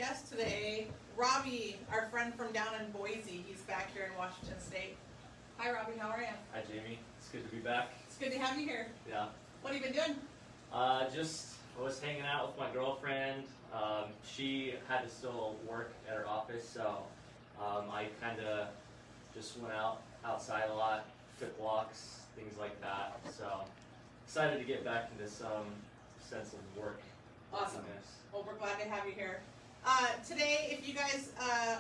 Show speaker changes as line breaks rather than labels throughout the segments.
guest today, Robbie, our friend from down in Boise. He's back here in Washington State. Hi, Robbie. How are you?
Hi, Jamie. It's good to be back.
It's good to have you here.
Yeah.
What have you been doing?
Just was hanging out with my girlfriend. She had to still work at her office, so I kind of just went outside a lot, took walks, things like that. So excited to get back into some sense of work.
Awesome. Well, we're glad to have you here. Today, if you guys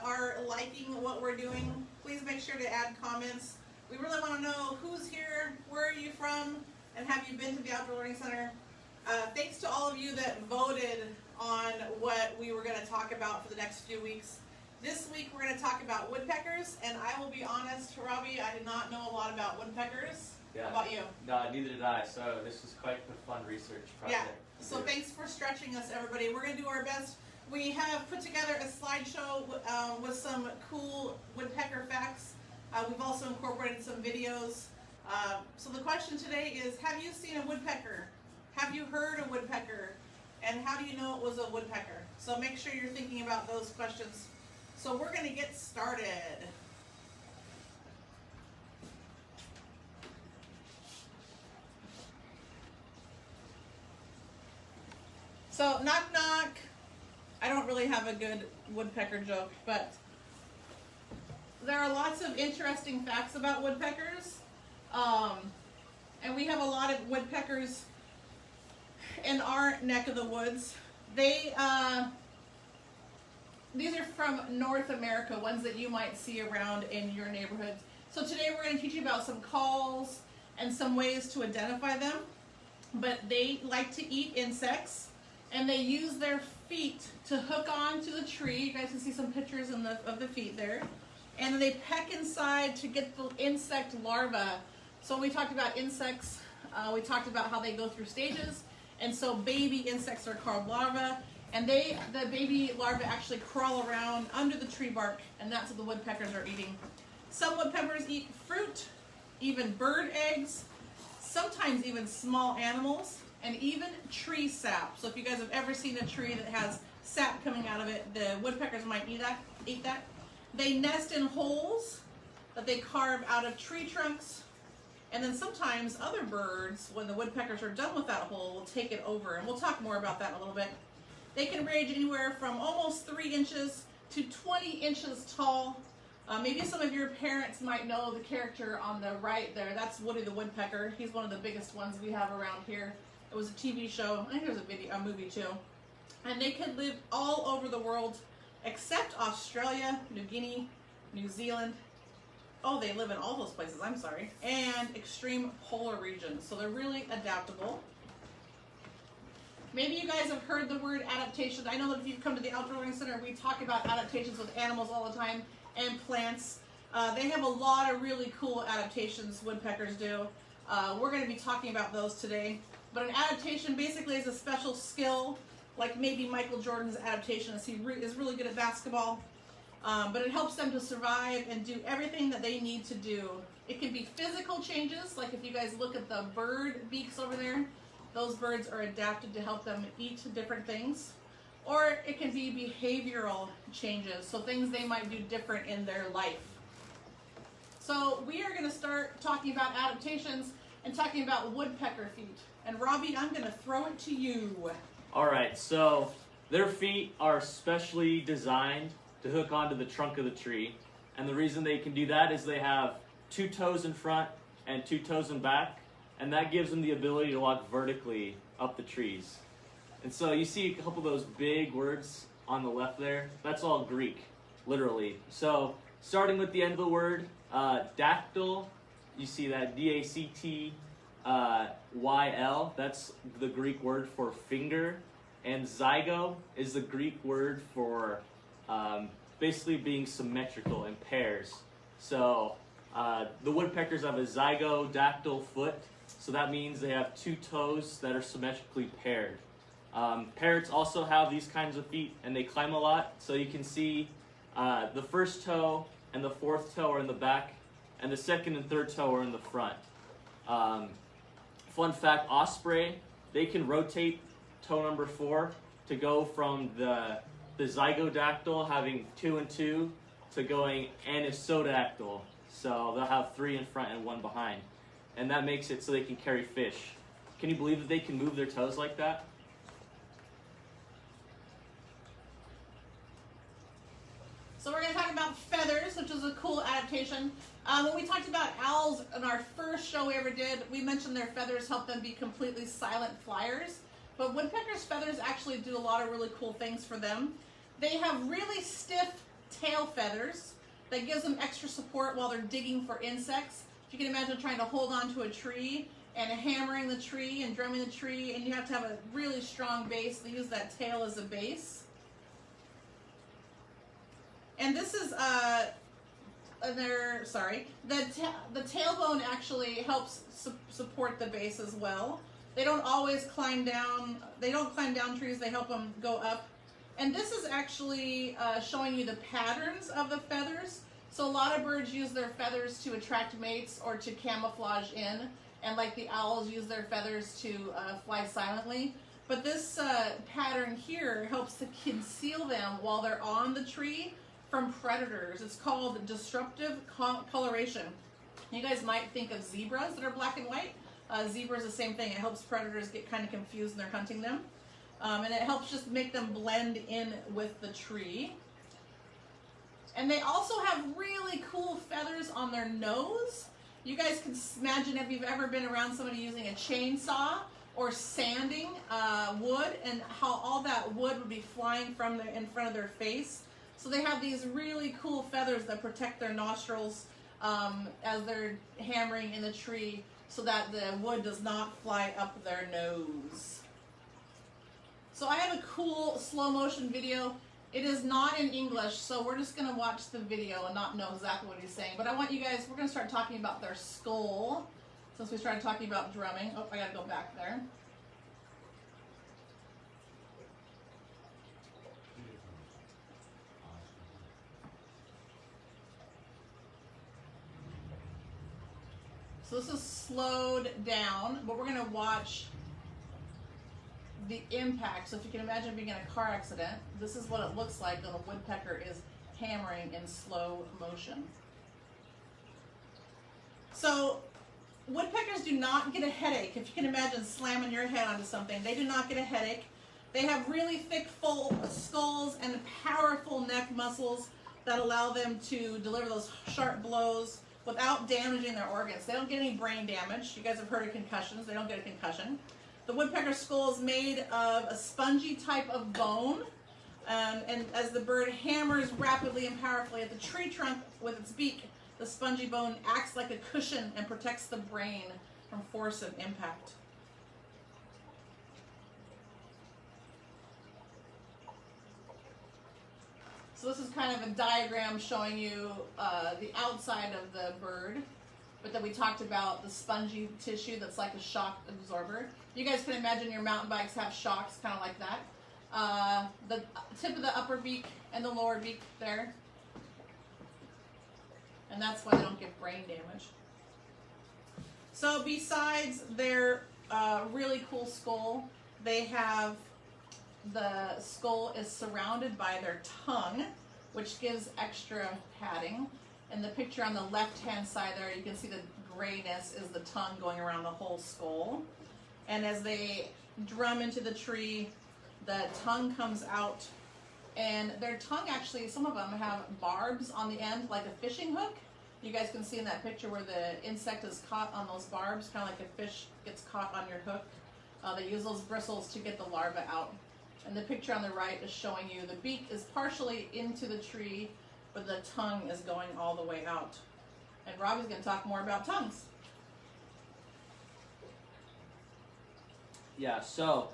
are liking what we're doing, please make sure to add comments. We really want to know who's here, where are you from, and have you been to the Outdoor Learning Center? Thanks to all of you that voted on what we were going to talk about for the next few weeks. This week we're going to talk about woodpeckers, and I will be honest, Robbie, I did not know a lot about woodpeckers.
Yeah.
How about you?
No, neither did I, so this was quite a fun research project.
Yeah, so thanks for stretching us, everybody. We're going to do our best. We have put together a slideshow with some cool woodpecker facts. We've also incorporated some videos. So the question today is, have you seen a woodpecker? Have you heard a woodpecker? And how do you know it was a woodpecker? So make sure you're thinking about those questions. So we're going to get started. So knock knock. I don't really have a good woodpecker joke, but there are lots of interesting facts about woodpeckers. And we have a lot of woodpeckers in our neck of the woods. These are from North America, ones that you might see around in your neighborhoods. So today we're going to teach you about some calls and some ways to identify them. But they like to eat insects, and they use their feet to hook on to the tree. You guys can see some pictures of the feet there. And then they peck inside to get the insect larvae. So when we talked about insects, we talked about how they go through stages. And so baby insects are called larvae. And the baby larvae actually crawl around under the tree bark, and that's what the woodpeckers are eating. Some woodpeckers eat fruit, even bird eggs, sometimes even small animals, and even tree sap. So if you guys have ever seen a tree that has sap coming out of it, the woodpeckers might eat that. They nest in holes that they carve out of tree trunks. And then sometimes other birds, when the woodpeckers are done with that hole, will take it over. And we'll talk more about that in a little bit. They can range anywhere from almost 3 inches to 20 inches tall. Maybe some of your parents might know the character on the right there. That's Woody the Woodpecker. He's one of the biggest ones we have around here. It was a TV show. I think there was a movie too. And they can live all over the world except Australia, New Guinea, New Zealand. Oh, they live in all those places, I'm sorry. And extreme polar regions. So they're really adaptable. Maybe you guys have heard the word adaptation. I know that if you've come to the Outdoor Learning Center, we talk about adaptations with animals all the time and plants. They have a lot of really cool adaptations woodpeckers do. We're going to be talking about those today. But an adaptation basically is a special skill, like maybe Michael Jordan's adaptation, as he is really good at basketball. But it helps them to survive and do everything that they need to do. It can be physical changes, like if you guys look at the bird beaks over there, those birds are adapted to help them eat different things. Or it can be behavioral changes, so things they might do different in their life. So we are going to start talking about adaptations and talking about woodpecker feet. And Robbie, I'm going to throw it to you.
All right, so their feet are specially designed to hook onto the trunk of the tree. And the reason they can do that is they have 2 toes in front and 2 toes in back. And that gives them the ability to walk vertically up the trees. And so you see a couple of those big words on the left there. That's all Greek, literally. So starting with the end of the word, dactyl, you see that D-A-C-T-Y-L. That's the Greek word for finger. And zygo is the Greek word for basically being symmetrical in pairs. So the woodpeckers have a zygodactyl foot. So that means they have 2 toes that are symmetrically paired. Parrots also have these kinds of feet, and they climb a lot. So you can see the first toe and the 4th toe are in the back, and the 2nd and 3rd toe are in the front. Fun fact, osprey, they can rotate toe number 4 to go from the the zygodactyl having 2 and 2 to going anisodactyl. So they'll have 3 in front and 1 behind. And that makes it so they can carry fish. Can you believe that they can move their toes like that?
So we're going to talk about feathers, which is a cool adaptation. When we talked about owls in our first show we ever did, we mentioned their feathers help them be completely silent flyers. But woodpeckers' feathers actually do a lot of really cool things for them. They have really stiff tail feathers that gives them extra support while they're digging for insects. You can imagine trying to hold on to a tree and hammering the tree and drumming the tree, and you have to have a really strong base. They use that tail as a base. And this is the tailbone actually helps support the base as well. They don't always climb down. They don't climb down trees. They help them go up. And this is actually showing you the patterns of the feathers. So a lot of birds use their feathers to attract mates or to camouflage in, and like the owls use their feathers to fly silently. But this pattern here helps to conceal them while they're on the tree from predators. It's called disruptive coloration. You guys might think of zebras that are black and white. Zebras the same thing. It helps predators get kind of confused when they're hunting them. And it helps just make them blend in with the tree. And they also have really cool feathers on their nose. You guys can imagine if you've ever been around somebody using a chainsaw or sanding wood, and how all that wood would be flying from in front of their face. So they have these really cool feathers that protect their nostrils as they're hammering in the tree, so that the wood does not fly up their nose. So I have a cool slow motion video. It is not in English, so we're just going to watch the video and not know exactly what he's saying. But I want you guys, we're going to start talking about their skull, since we started talking about drumming. Oh, I got to go back there. So this is slowed down, but we're going to watch the impact. So if you can imagine being in a car accident, this is what it looks like when a woodpecker is hammering in slow motion. So woodpeckers do not get a headache. If you can imagine slamming your head onto something, they do not get a headache. They have really thick, full skulls and powerful neck muscles that allow them to deliver those sharp blows without damaging their organs. They don't get any brain damage. You guys have heard of concussions. They don't get a concussion. The woodpecker skull is made of a spongy type of bone, and as the bird hammers rapidly and powerfully at the tree trunk with its beak, the spongy bone acts like a cushion and protects the brain from force of impact. So this is kind of a diagram showing you the outside of the bird, but then we talked about the spongy tissue that's like a shock absorber. You guys can imagine your mountain bikes have shocks kind of like that. The tip of the upper beak and the lower beak there. And that's why they don't get brain damage. So besides their really cool skull, they have the skull is surrounded by their tongue, which gives extra padding. In the picture on the left-hand side there, you can see the grayness is the tongue going around the whole skull. And as they drum into the tree, the tongue comes out. And their tongue actually, some of them have barbs on the end, like a fishing hook. You guys can see in that picture where the insect is caught on those barbs, kind of like a fish gets caught on your hook. They use those bristles to get the larva out. And the picture on the right is showing you the beak is partially into the tree, but the tongue is going all the way out. And Robbie's going to talk more about tongues.
Yeah, so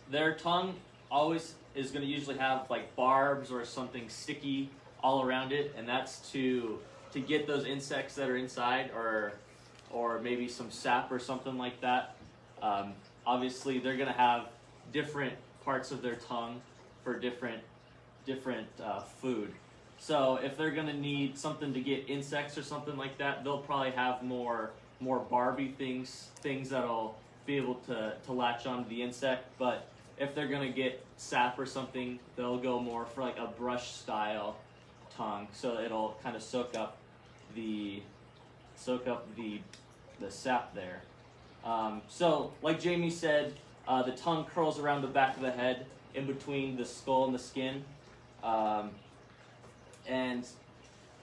their tongue always is going to usually have like barbs or something sticky all around it, and that's to get those insects that are inside, or maybe some sap or something like that. Obviously, they're going to have different parts of their tongue for different food. So if they're going to need something to get insects or something like that, they'll probably have more barby things that'll be able to latch onto the insect. But if they're gonna get sap or something, they'll go more for like a brush style tongue, so it'll kind of soak up the sap there. So like Jamie said, the tongue curls around the back of the head in between the skull and the skin.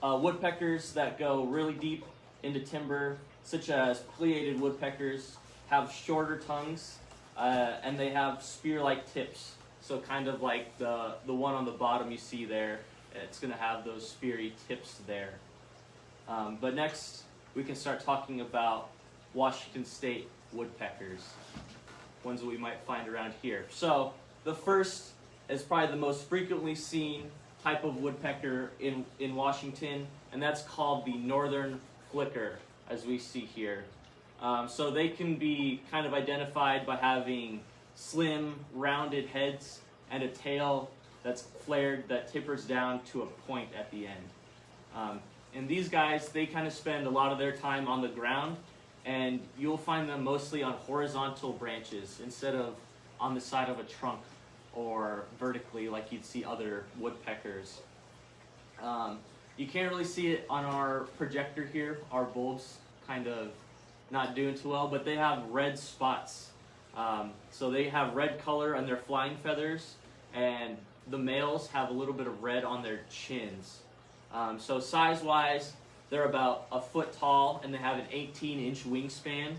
Woodpeckers that go really deep into timber, such as pileated woodpeckers, have shorter tongues, and they have spear-like tips. So kind of like the one on the bottom you see there, it's going to have those speary tips there. But next, we can start talking about Washington State woodpeckers, ones that we might find around here. So the first is probably the most frequently seen type of woodpecker in Washington, and that's called the northern flicker, as we see here. So they can be kind of identified by having slim, rounded heads and a tail that's flared that tapers down to a point at the end. And these guys, they kind of spend a lot of their time on the ground, and you'll find them mostly on horizontal branches instead of on the side of a trunk or vertically like you'd see other woodpeckers. You can't really see it on our projector here. Our bulb's kind of not doing too well, but they have red spots. So they have red color on their flying feathers, and the males have a little bit of red on their chins. So size-wise, they're about a foot tall, and they have an 18-inch wingspan.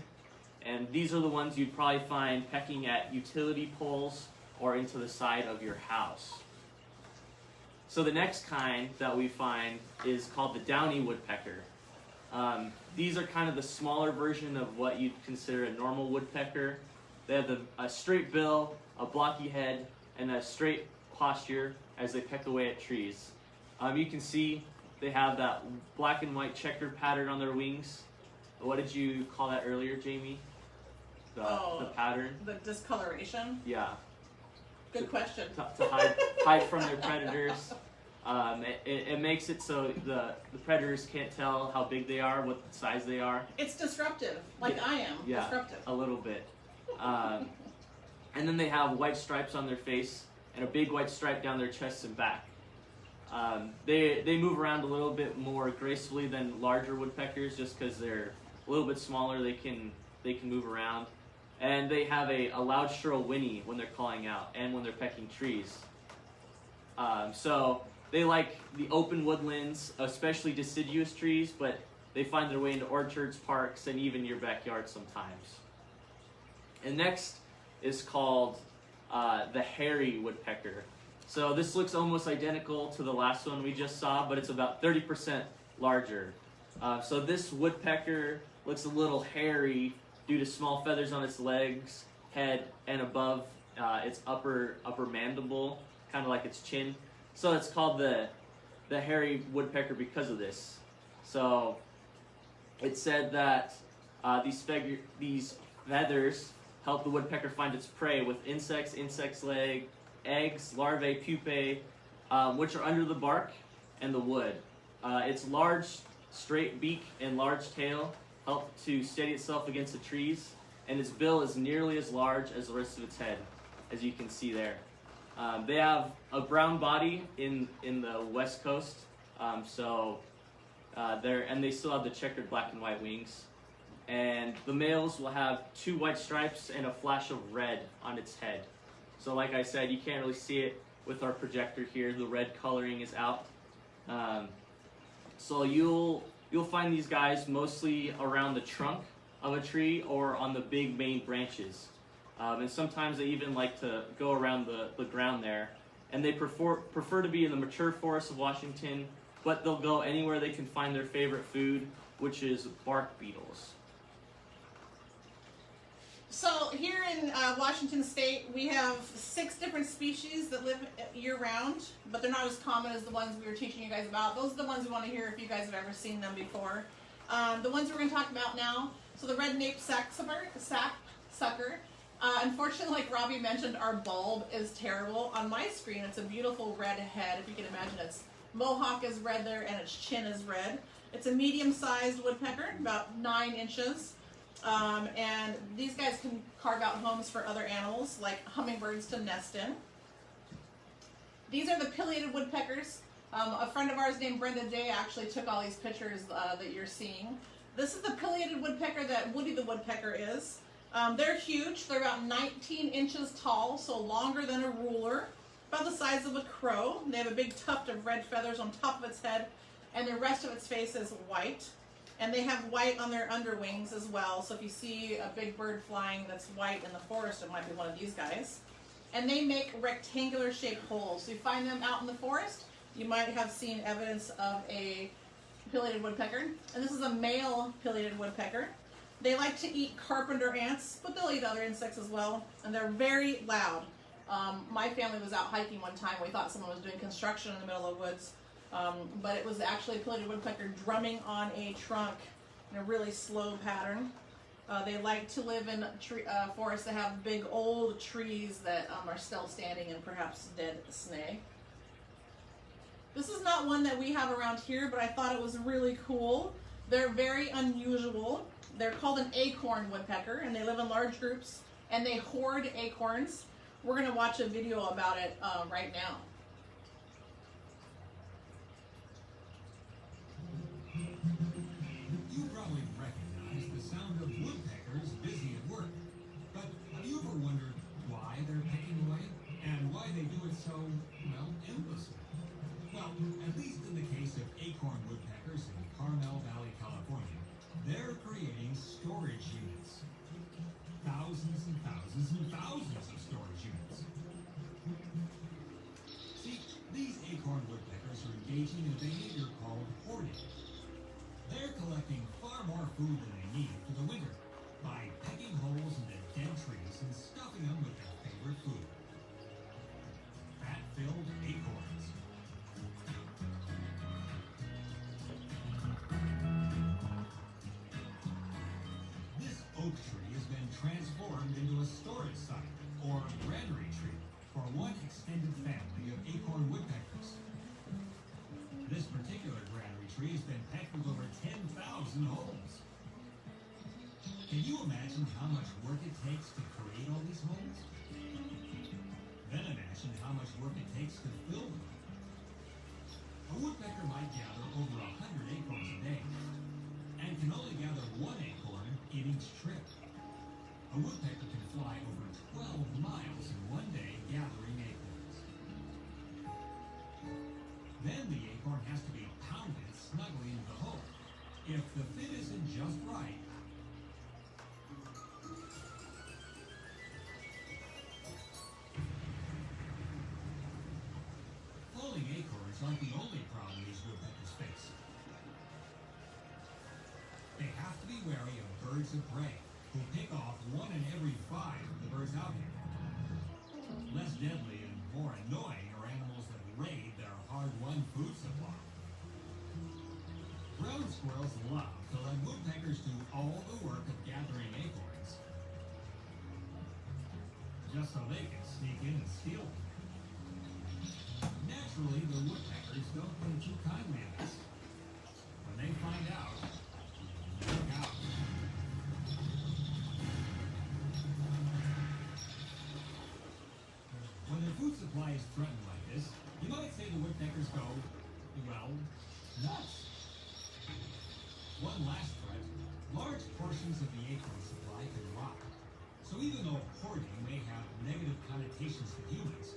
And these are the ones you'd probably find pecking at utility poles or into the side of your house. So the next kind that we find is called the Downy Woodpecker. These are kind of the smaller version of what you'd consider a normal woodpecker. They have a straight bill, a blocky head, and a straight posture as they peck away at trees. You can see they have that black and white checkered pattern on their wings. What did you call that earlier, Jamie? The pattern?
The discoloration?
Yeah.
Good question.
To hide from their predators. It makes it so the predators can't tell how big they are, what size they are.
It's disruptive, like
Yeah.
I am.
Yeah,
Disruptive.
a little bit. And then they have white stripes on their face and a big white stripe down their chest and back. They move around a little bit more gracefully than larger woodpeckers, just because they're a little bit smaller. They can move around, and they have a loud shrill whinny when they're calling out and when they're pecking trees. So they like the open woodlands, especially deciduous trees, but they find their way into orchards, parks, and even your backyard sometimes. And next is called the hairy woodpecker. So this looks almost identical to the last one we just saw, but it's about 30% larger. So this woodpecker looks a little hairy due to small feathers on its legs, head, and above its upper mandible, kind of like its chin. So it's called the hairy woodpecker because of this. So it said that these feathers help the woodpecker find its prey with insects, eggs, larvae, pupae, which are under the bark and the wood. Its large, straight beak and large tail help to steady itself against the trees, and its bill is nearly as large as the rest of its head, as you can see there. They have a brown body in the west coast, and they still have the checkered black and white wings. And the males will have 2 white stripes and a flash of red on its head. So like I said, you can't really see it with our projector here. The red coloring is out. So you'll find these guys mostly around the trunk of a tree or on the big main branches. And sometimes they even like to go around the ground there. And they prefer to be in the mature forests of Washington, but they'll go anywhere they can find their favorite food, which is bark beetles.
So here in Washington State, we have 6 different species that live year-round, but they're not as common as the ones we were teaching you guys about. Those are the ones we want to hear if you guys have ever seen them before. The ones we're going to talk about now, so the red-naped sapsucker. Unfortunately, like Robbie mentioned, our bulb is terrible. On my screen, it's a beautiful red head. If you can imagine, its mohawk is red there and its chin is red. It's a medium-sized woodpecker, about 9 inches. And these guys can carve out homes for other animals, like hummingbirds to nest in. These are the pileated woodpeckers. A friend of ours named Brenda Day actually took all these pictures that you're seeing. This is the pileated woodpecker that Woody the Woodpecker is. They're huge. They're about 19 inches tall, so longer than a ruler, about the size of a crow. They have a big tuft of red feathers on top of its head, and the rest of its face is white. And they have white on their underwings as well, so if you see a big bird flying that's white in the forest, it might be one of these guys. And they make rectangular shaped holes. So you find them out in the forest, you might have seen evidence of a pileated woodpecker. And this is a male pileated woodpecker. They like to eat carpenter ants, but they'll eat other insects as well. And they're very loud. My family was out hiking one time. We thought someone was doing construction in the middle of the woods. But it was actually a pileated woodpecker drumming on a trunk in a really slow pattern. They like to live in forests that have big old trees that are still standing and perhaps dead snag. This is not one that we have around here, but I thought it was really cool. They're very unusual. They're called an acorn woodpecker, and they live in large groups, and they hoard acorns. We're going to watch a video about it right now.
You probably recognize the sound of woodpeckers busy at work. But have you ever wondered why they're pecking away? And why they do it so, well, endlessly? Well, at least in the case of acorn woodpeckers in Carmel Valley, California, they're creating storage units. Thousands and thousands and thousands of storage units. See, these acorn woodpeckers are engaging in a behavior called hoarding. They're collecting far more food than they need for the winter by pecking holes into dead trees and stuffing them with their favorite food. Fat-filled acorns. This oak tree has been transformed into a storage site, or granary tree, for one extended family of acorn woodpeckers. This particular granary tree has been pecked with over 10,000 holes. Can you imagine how much work it takes to create all these holes? Then imagine how much work it takes to fill them. A woodpecker might gather over 100 acorns a day, and can only gather one acorn in each trip. A woodpecker can fly over 12 miles in one day gathering acorns. Then the acorn has to be pounded snugly into the hole. If the fit isn't just right, falling acorns aren't the only problem these woodpeckers face. They have to be wary of birds of prey, who pick off 1 in every 5 of the birds out here. Less deadly and more annoying are animals that raid their hard-won food supply. Ground squirrels love to let woodpeckers do all the work of gathering acorns, just so they can sneak in and steal them. Naturally, the woodpeckers don't think too kindly of this. When they find out, look out. When their food supply is threatened like this, you might say the woodpeckers go, well, nuts. One last threat, large portions of the acorn supply can rot. So even though hoarding may have negative connotations to humans,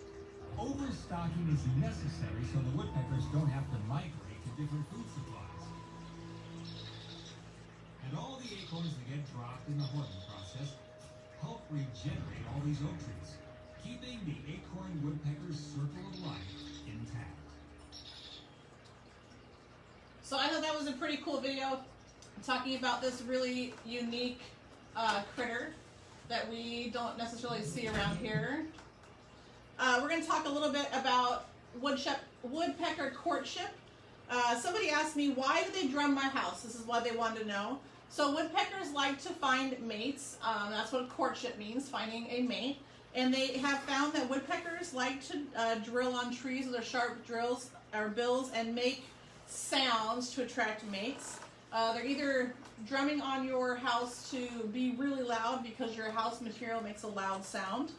overstocking is necessary so the woodpeckers don't have to migrate to different food supplies. And all the acorns that get dropped in the hoarding process help regenerate all these oak trees, keeping the acorn woodpecker's circle of life intact.
So I thought that was a pretty cool video talking about this really unique critter that we don't necessarily see around here. We're going to talk a little bit about Woodpecker Courtship. Somebody asked me, why do they drum my house? This is what they wanted to know. So woodpeckers like to find mates. That's what courtship means, finding a mate. And they have found that woodpeckers like to drill on trees with their sharp drills or bills and make sounds to attract mates. They're either drumming on your house to be really loud because your house material makes a loud sound.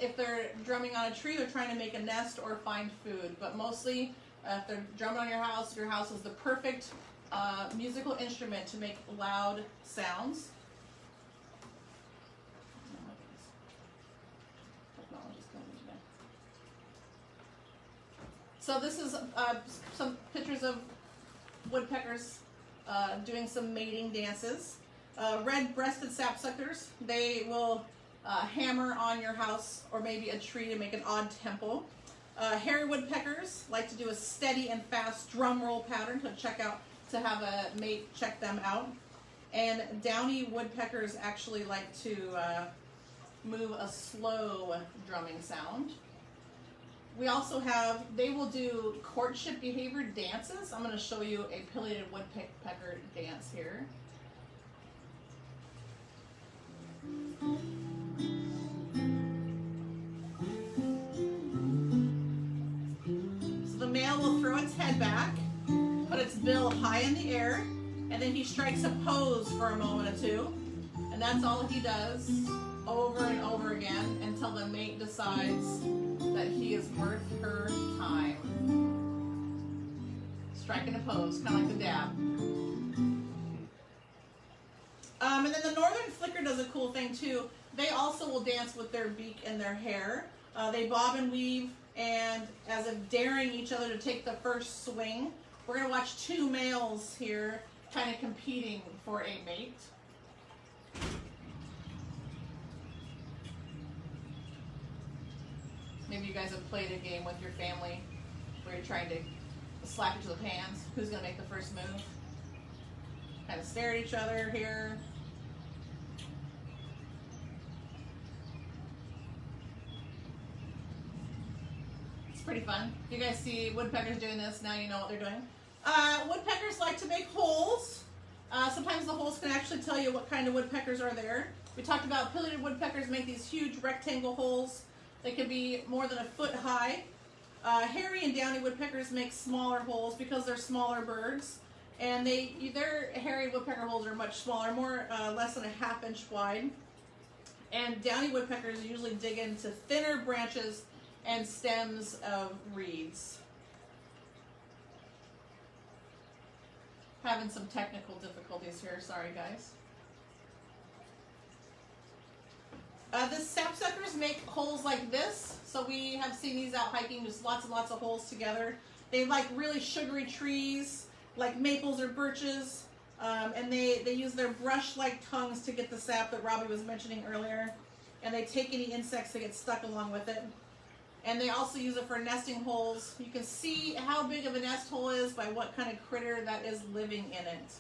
If they're drumming on a tree, they're trying to make a nest or find food. But mostly, if they're drumming on your house is the perfect musical instrument to make loud sounds. Technology's coming today. So this is some pictures of woodpeckers doing some mating dances. Red-breasted sapsuckers, they will hammer on your house or maybe a tree to make an odd tempo. Hairy woodpeckers like to do a steady and fast drum roll pattern to have a mate check them out. And downy woodpeckers actually like to move a slow drumming sound. We also have, they will do courtship behavior dances. I'm going to show you a pileated woodpecker dance here. So the male will throw its head back, put its bill high in the air, and then he strikes a pose for a moment or two. And that's all he does over and over again until the mate decides that he is worth her time. Striking a pose, kind of like the dab. And then the northern flicker does a cool thing too. They also will dance with their beak and their hair. They bob and weave, and as if daring each other to take the first swing. We're going to watch two males here kind of competing for a mate. Maybe you guys have played a game with your family where you're trying to slap each other's hands. Who's going to make the first move? Kind of stare at each other here. It's pretty fun. If you guys see woodpeckers doing this, now you know what they're doing. Woodpeckers like to make holes. Sometimes the holes can actually tell you what kind of woodpeckers are there. We talked about pileated woodpeckers make these huge rectangle holes. They can be more than a foot high. Hairy and downy woodpeckers make smaller holes because they're smaller birds. And their hairy woodpecker holes are much smaller, less than a ½ inch wide. And downy woodpeckers usually dig into thinner branches and stems of reeds. Having some technical difficulties here, sorry guys. The sapsuckers make holes like this. So we have seen these out hiking, just lots and lots of holes together. They like really sugary trees, like maples or birches. And they use their brush-like tongues to get the sap that Robbie was mentioning earlier. And they take any insects that get stuck along with it. And they also use it for nesting holes. You can see how big of a nest hole is by what kind of critter that is living in it.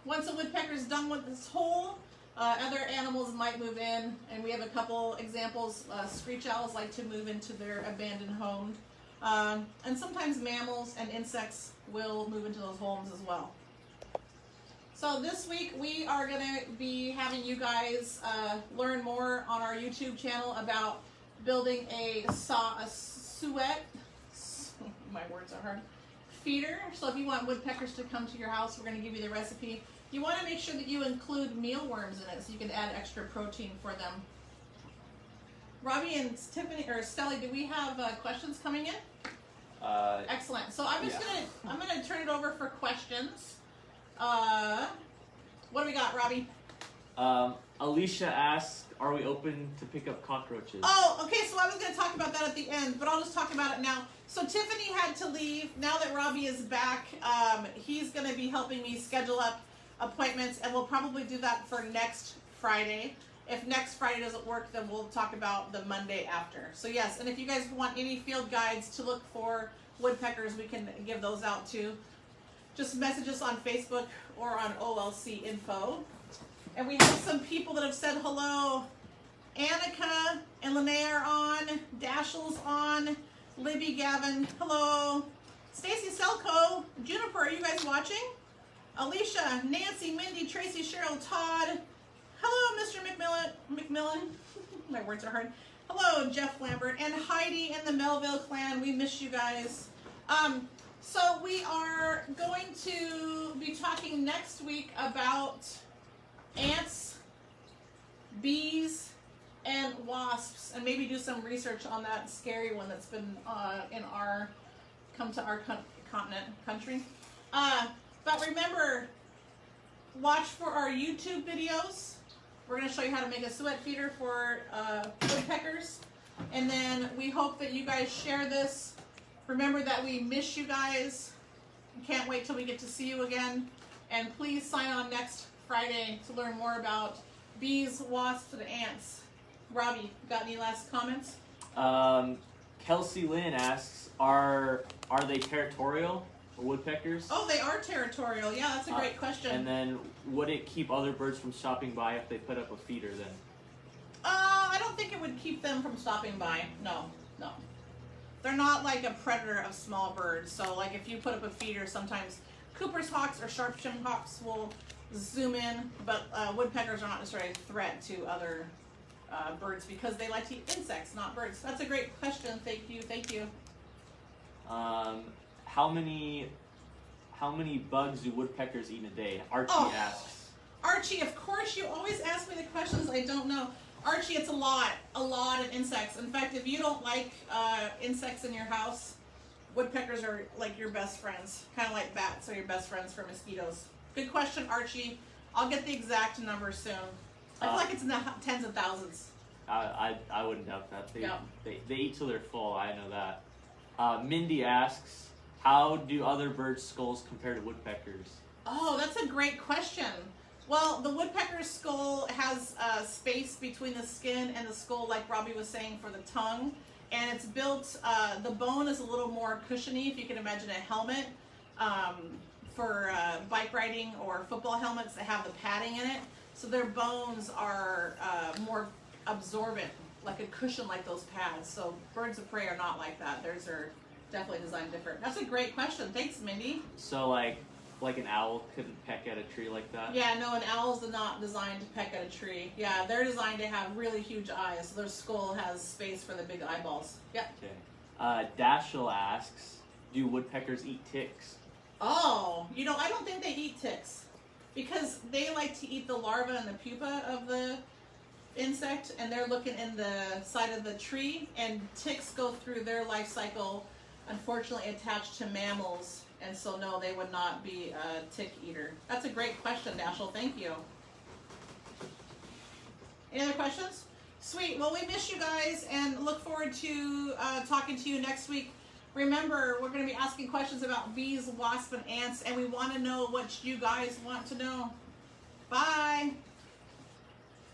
Once a woodpecker is done with this hole, other animals might move in, and we have a couple examples. Screech owls like to move into their abandoned home. And sometimes mammals and insects will move into those homes as well. So this week we are going to be having you guys learn more on our YouTube channel about building a suet, my words are hard, feeder. So if you want woodpeckers to come to your house, we're going to give you the recipe. You want to make sure that you include mealworms in it so you can add extra protein for them. Robbie and Tiffany or Stelly, do we have questions coming in? Excellent. So I'm just gonna turn it over for questions. What do we got, Robbie?
Alicia asked, are we open to pick up cockroaches?
Oh, okay, so I was going to talk about that at the end, but I'll just talk about it now. So Tiffany had to leave. Now that Robbie is back, he's going to be helping me schedule up appointments, and we'll probably do that for next Friday. If next Friday doesn't work, then we'll talk about the Monday after. So yes, and if you guys want any field guides to look for woodpeckers, we can give those out too. Just message us on Facebook or on OLC Info. And we have some people that have said hello. Annika and Linnea are on. Dashiell's on. Libby, Gavin, hello. Stacy Selko, Juniper, are you guys watching? Alicia, Nancy, Mindy, Tracy, Cheryl, Todd. Hello, Mr. McMillan. My words are hard. Hello, Jeff Lambert, and Heidi and the Melville clan. We miss you guys. So we are going to be talking next week about ants, bees, and wasps, and maybe do some research on that scary one that's been come to our country. But remember, watch for our YouTube videos. We're going to show you how to make a sweat feeder for woodpeckers. And then we hope that you guys share this. Remember that we miss you guys. Can't wait till we get to see you again. And please sign on next Friday to learn more about bees, wasps, and ants. Robbie, got any last comments?
Kelsey Lynn asks, are they territorial, woodpeckers?
Oh, they are territorial. Yeah, that's a great question.
And then, would it keep other birds from stopping by if they put up a feeder then?
I don't think it would keep them from stopping by. No. They're not like a predator of small birds. So, like, if you put up a feeder, sometimes Cooper's hawks or sharp-shinned hawks will zoom in, but woodpeckers are not necessarily a threat to other birds because they like to eat insects, not birds. That's a great question. Thank you.
How many bugs do woodpeckers eat in a day? Archie asks.
Archie, of course, you always ask me the questions I don't know. Archie, it's a lot of insects. In fact, if you don't like insects in your house, woodpeckers are like your best friends. Kind of like bats are your best friends for mosquitoes. Good question, Archie. I'll get the exact number soon. I feel like it's in the tens of thousands.
I wouldn't doubt that. They eat till they're full. I know that. Mindy asks, how do other birds' skulls compare to woodpeckers?
Oh, that's a great question. Well, the woodpecker's skull has space between the skin and the skull, like Robbie was saying, for the tongue. And it's built, the bone is a little more cushiony, if you can imagine a helmet for bike riding or football helmets that have the padding in it. So their bones are more absorbent, like a cushion like those pads. So birds of prey are not like that. Theirs are definitely designed different. That's a great question. Thanks, Mindy.
So like an owl couldn't peck at a tree like that?
Yeah, no, an owl's not designed to peck at a tree. Yeah, they're designed to have really huge eyes. So their skull has space for the big eyeballs. Yep.
Okay. Dashel asks, do woodpeckers eat ticks?
Oh, I don't think they eat ticks because they like to eat the larva and the pupa of the insect, and they're looking in the side of the tree, and ticks go through their life cycle, unfortunately attached to mammals. And so, no, they would not be a tick eater. That's a great question, Dashel. Thank you. Any other questions? Sweet. Well, we miss you guys and look forward to talking to you next week. Remember, we're going to be asking questions about bees, wasps, and ants, and we want to know what you guys want to know. Bye.